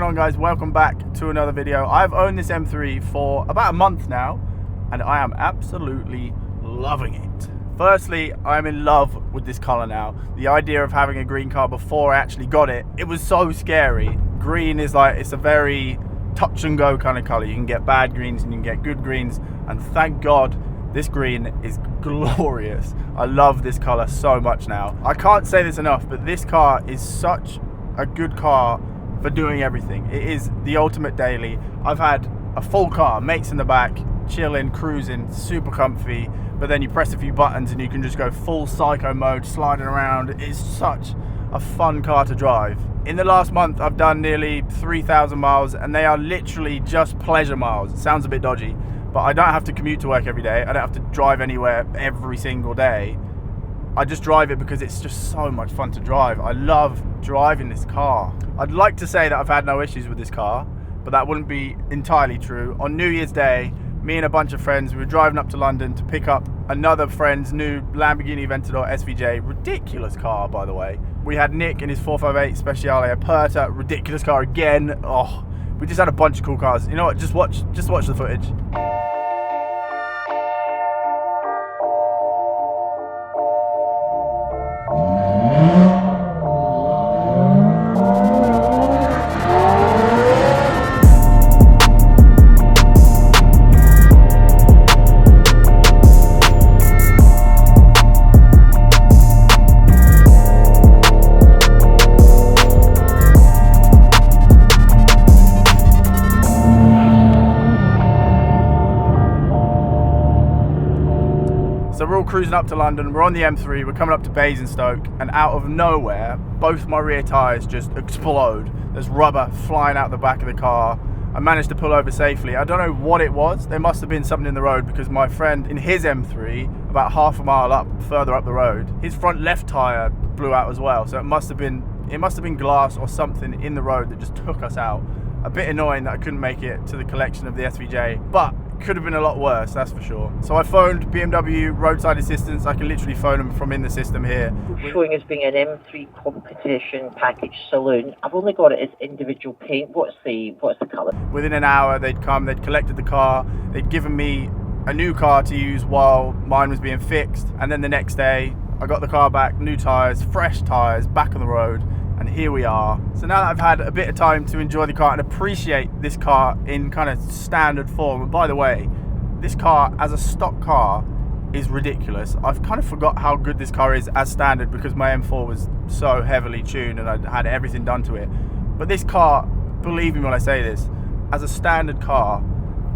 on, guys? Welcome back to another video. I've owned this M3 for about a month now and I am absolutely loving it. Firstly, I'm in love with this colour now. The idea of having a green car before I actually got it, it was so scary. Green is like, it's a very touch and go kind of colour. You can get bad greens and you can get good greens, and thank God this green is glorious. I love this colour so much now. I can't say this enough, but this car is such a good car for doing everything. It is the ultimate daily. I've had a full car, mates in the back, chilling, cruising, super comfy, but then you press a few buttons and you can just go full psycho mode, sliding around. It's such a fun car to drive. In the last month, I've done nearly 3,000 miles, and they are literally just pleasure miles. It sounds a bit dodgy, but I don't have to commute to work every day. I don't have to drive anywhere every single day. I just drive it because it's just so much fun to drive. I love driving this car. I'd like to say that I've had no issues with this car, but that wouldn't be entirely true. On New Year's Day, me and a bunch of friends, we were driving up to London to pick up another friend's new Lamborghini Aventador SVJ. Ridiculous car, by the way. We had Nick in his 458 Speciale Aperta. Ridiculous car again. Oh, we just had a bunch of cool cars. You know what? Just watch the footage. So we're all cruising up to London, we're on the M3, we're coming up to Basingstoke, and out of nowhere, both my rear tyres just explode. There's rubber flying out the back of the car. I managed to pull over safely. I don't know what it was. There must have been something in the road, because my friend in his M3, about half a mile further up the road, his front left tyre blew out as well. So it must have been glass or something in the road that just took us out. A bit annoying that I couldn't make it to the collection of the SVJ, but could have been a lot worse, that's for sure. So I phoned BMW roadside assistance. I can literally phone them from in the system here. Showing as being an M3 competition package saloon. I've only got it as individual paint. What's the colour? Within an hour they'd come, they'd collected the car, they'd given me a new car to use while mine was being fixed, and then the next day I got the car back, new tyres, fresh tyres, back on the road, and here we are. So now that I've had a bit of time to enjoy the car and appreciate this car in kind of standard form, and by the way, this car as a stock car is ridiculous. I've kind of forgot how good this car is as standard because my M4 was so heavily tuned and I had everything done to it. But this car, believe me when I say this, as a standard car,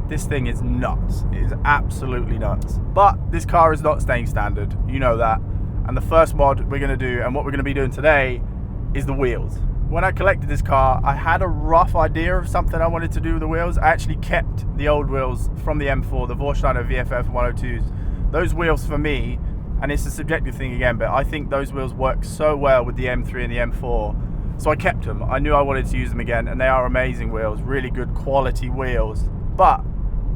this thing is nuts. It is absolutely nuts. But this car is not staying standard, you know that. And the first mod we're gonna do, and what we're gonna be doing today, is the wheels. When I collected this car, I had a rough idea of something I wanted to do with the wheels. I actually kept the old wheels from the M4, the Vorsteiner VFF 102s. Those wheels for me, and it's a subjective thing again, but I think those wheels work so well with the M3 and the M4. So I kept them. I knew I wanted to use them again, and they are amazing wheels, really good quality wheels. But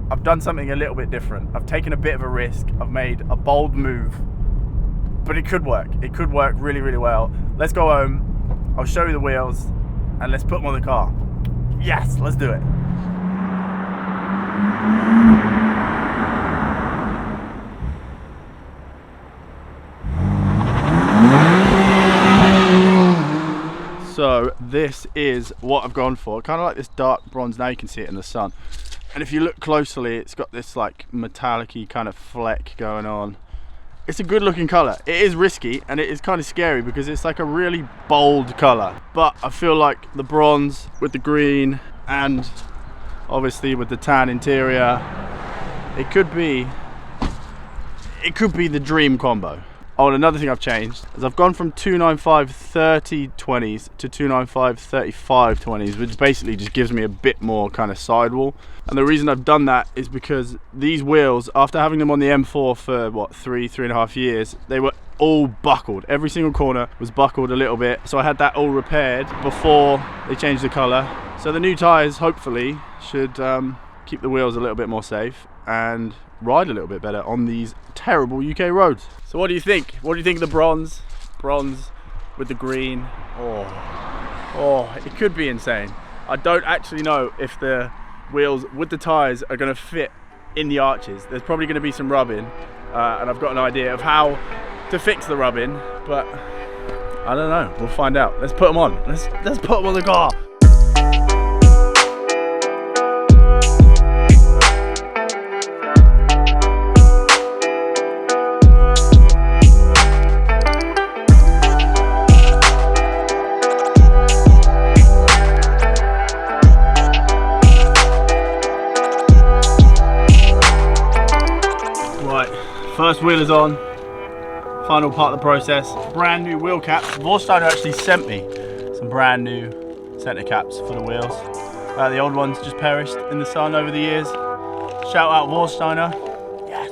I've done something a little bit different. I've taken a bit of a risk. I've made a bold move, but it could work. It could work really, really well. Let's go home. I'll show you the wheels and let's put them on the car. Yes, let's do it. So this is what I've gone for. Kind of like this dark bronze. Now you can see it in the sun. And if you look closely, it's got this like metallic-y kind of fleck going on. It's a good looking colour. It is risky and it is kind of scary because it's like a really bold colour. But I feel like the bronze with the green and obviously with the tan interior, it could be the dream combo. Oh, and another thing I've changed is I've gone from 295 30 20s to 295 35 20s, which basically just gives me a bit more kind of sidewall. And the reason I've done that is because these wheels, after having them on the M4 for what, 3.5 years, they were all buckled. Every single corner was buckled a little bit. So I had that all repaired before they changed the colour. So the new tyres hopefully should keep the wheels a little bit more safe and ride a little bit better on these terrible UK roads. So what do you think? What do you think of the bronze? Bronze with the green. Oh, it could be insane. I don't actually know if the wheels with the tyres are going to fit in the arches. There's probably going to be some rubbing, and I've got an idea of how to fix the rubbing, but I don't know. We'll find out. Let's put them on. Let's put them on the car. First wheel is on, final part of the process. Brand new wheel caps. Vorsteiner actually sent me some brand new centre caps for the wheels. The old ones just perished in the sun over the years. Shout out Vorsteiner. Yes.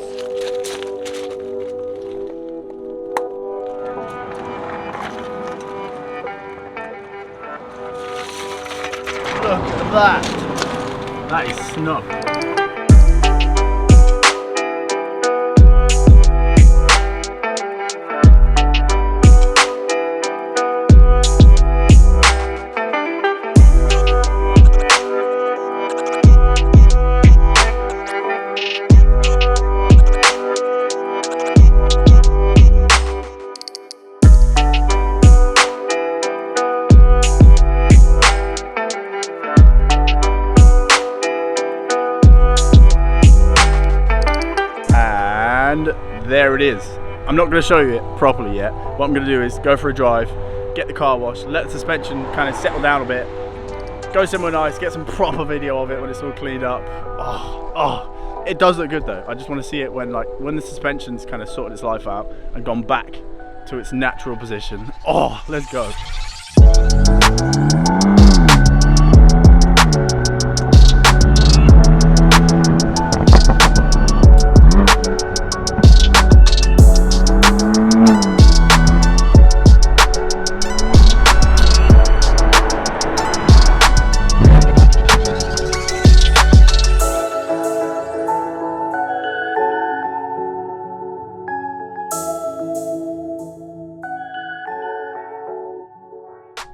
Look at that. That is snug. And there it is. I'm not going to show you it properly yet. What I'm going to do is go for a drive, get the car washed, let the suspension kind of settle down a bit, go somewhere nice, get some proper video of it when it's all cleaned up. Oh, it does look good though. I just want to see it when the suspension's kind of sorted its life out and gone back to its natural position. Oh, let's go.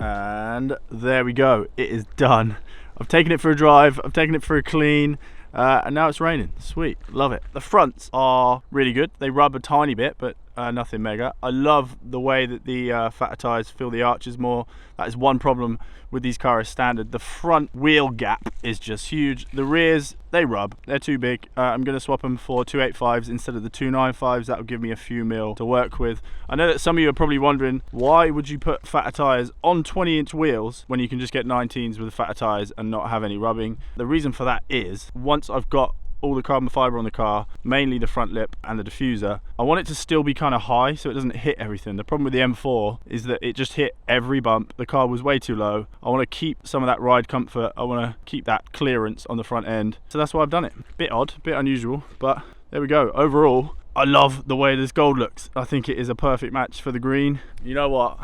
And there we go, it is done. I've taken it for a drive, I've taken it for a clean, and now it's raining. Sweet, love it. The fronts are really good. They rub a tiny bit, but nothing mega. I love the way that the fatter tyres fill the arches more. That is one problem with these cars standard. The front wheel gap is just huge. The rears, they rub, they're too big. I'm going to swap them for 285s instead of the 295s. That will give me a few mil to work with. I know that some of you are probably wondering, why would you put fatter tyres on 20-inch wheels when you can just get 19s with the fatter tyres and not have any rubbing? The reason for that is, once I've got all the carbon fibre on the car, mainly the front lip and the diffuser, I want it to still be kind of high so it doesn't hit everything. The problem with the M4 is that it just hit every bump. The car was way too low. I want to keep some of that ride comfort. I want to keep that clearance on the front end. So that's why I've done it. Bit odd, bit unusual, but there we go. Overall, I love the way this gold looks. I think it is a perfect match for the green. You know what?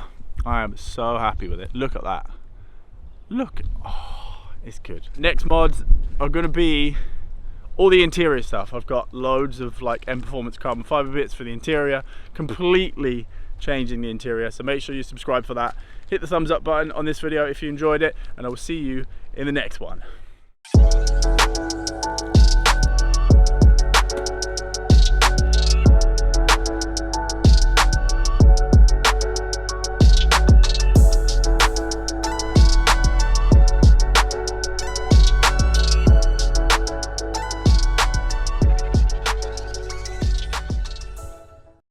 I am so happy with it. Look at that. Look, oh, it's good. Next mods are going to be all the interior stuff. I've got loads of like M Performance carbon fiber bits for the interior, completely changing the interior. So make sure you subscribe for that. Hit the thumbs up button on this video if you enjoyed it, and I will see you in the next one.